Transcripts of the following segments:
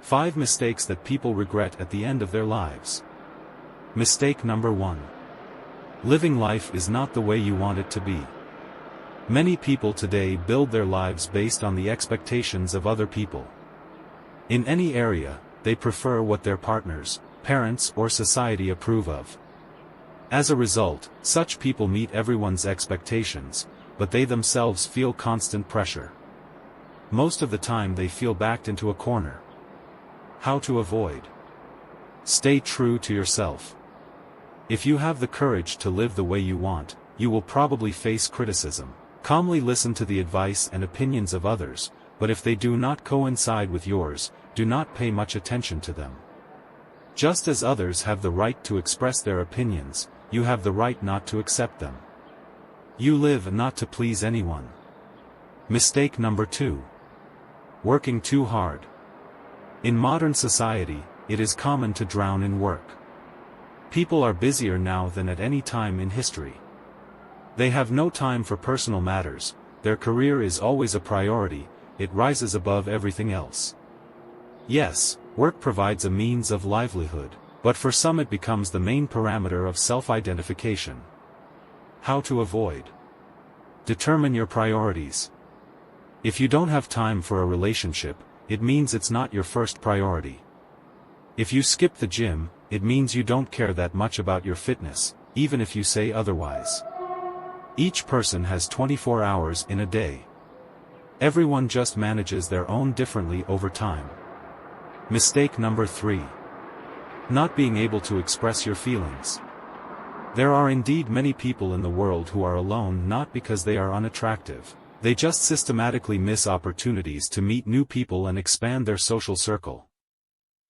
5 mistakes that people regret at the end of their lives. Mistake number 1. Living life is not the way you want it to be. Many people today build their lives based on the expectations of other people. In any area, they prefer what their partners, parents, or society approve of. As a result, such people meet everyone's expectations, but they themselves feel constant pressure. Most of the time they feel backed into a corner. How to avoid? Stay true to yourself. If you have the courage to live the way you want, you will probably face criticism. Calmly listen to the advice and opinions of others, but if they do not coincide with yours, do not pay much attention to them. Just as others have the right to express their opinions, you have the right not to accept them. You live not to please anyone. Mistake number 2. Working too hard. In modern society, it is common to drown in work. People are busier now than at any time in history. They have no time for personal matters, their career is always a priority, it rises above everything else. Yes, work provides a means of livelihood, but for some it becomes the main parameter of self-identification. How to avoid? Determine your priorities. If you don't have time for a relationship, it means it's not your first priority. If you skip the gym, it means you don't care that much about your fitness, even if you say otherwise. Each person has 24 hours in a day. Everyone just manages their own differently over time. Mistake number 3. Not being able to express your feelings. There are indeed many people in the world who are alone not because they are unattractive. They just systematically miss opportunities to meet new people and expand their social circle.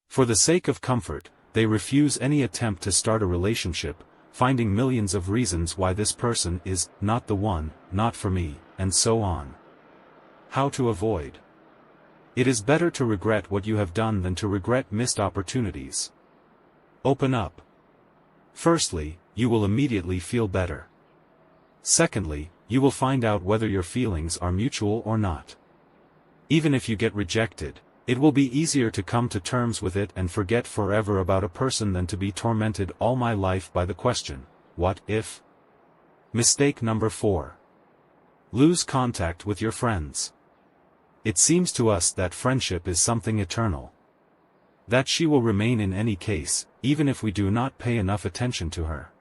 For the sake of comfort, they refuse any attempt to start a relationship, finding millions of reasons why this person is not the one, not for me, and so on. How to avoid? It is better to regret what you have done than to regret missed opportunities. Open up. Firstly, you will immediately feel better. Secondly, you will find out whether your feelings are mutual or not. Even if you get rejected, it will be easier to come to terms with it and forget forever about a person than to be tormented all my life by the question, what if? Mistake number 4. Lose contact with your friends. It seems to us that friendship is something eternal. That she will remain in any case, even if we do not pay enough attention to her.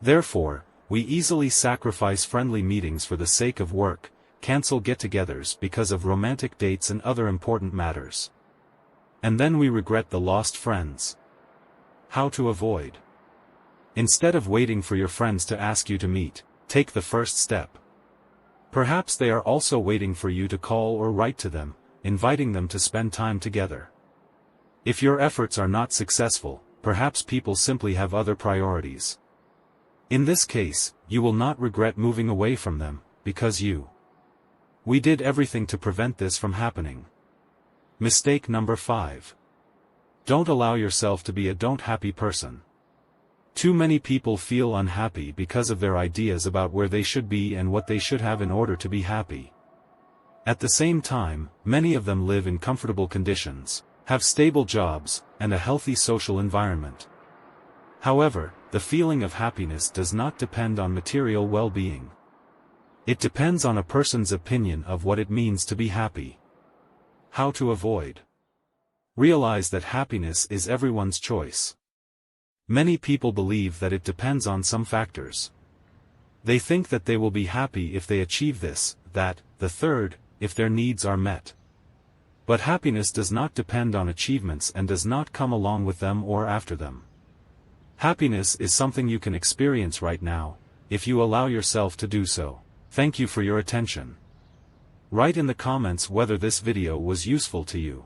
Therefore, we easily sacrifice friendly meetings for the sake of work, cancel get-togethers because of romantic dates and other important matters. And then we regret the lost friends. How to avoid? Instead of waiting for your friends to ask you to meet, take the first step. Perhaps they are also waiting for you to call or write to them, inviting them to spend time together. If your efforts are not successful, perhaps people simply have other priorities. In this case, you will not regret moving away from them, because we did everything to prevent this from happening. Mistake number 5. Don't allow yourself to be a don't-happy person. Too many people feel unhappy because of their ideas about where they should be and what they should have in order to be happy. At the same time, many of them live in comfortable conditions, have stable jobs, and a healthy social environment. However, the feeling of happiness does not depend on material well-being. It depends on a person's opinion of what it means to be happy. How to avoid? Realize that happiness is everyone's choice. Many people believe that it depends on some factors. They think that they will be happy if they achieve this, that, the third, if their needs are met. But happiness does not depend on achievements and does not come along with them or after them. Happiness is something you can experience right now, if you allow yourself to do so. Thank you for your attention. Write in the comments whether this video was useful to you.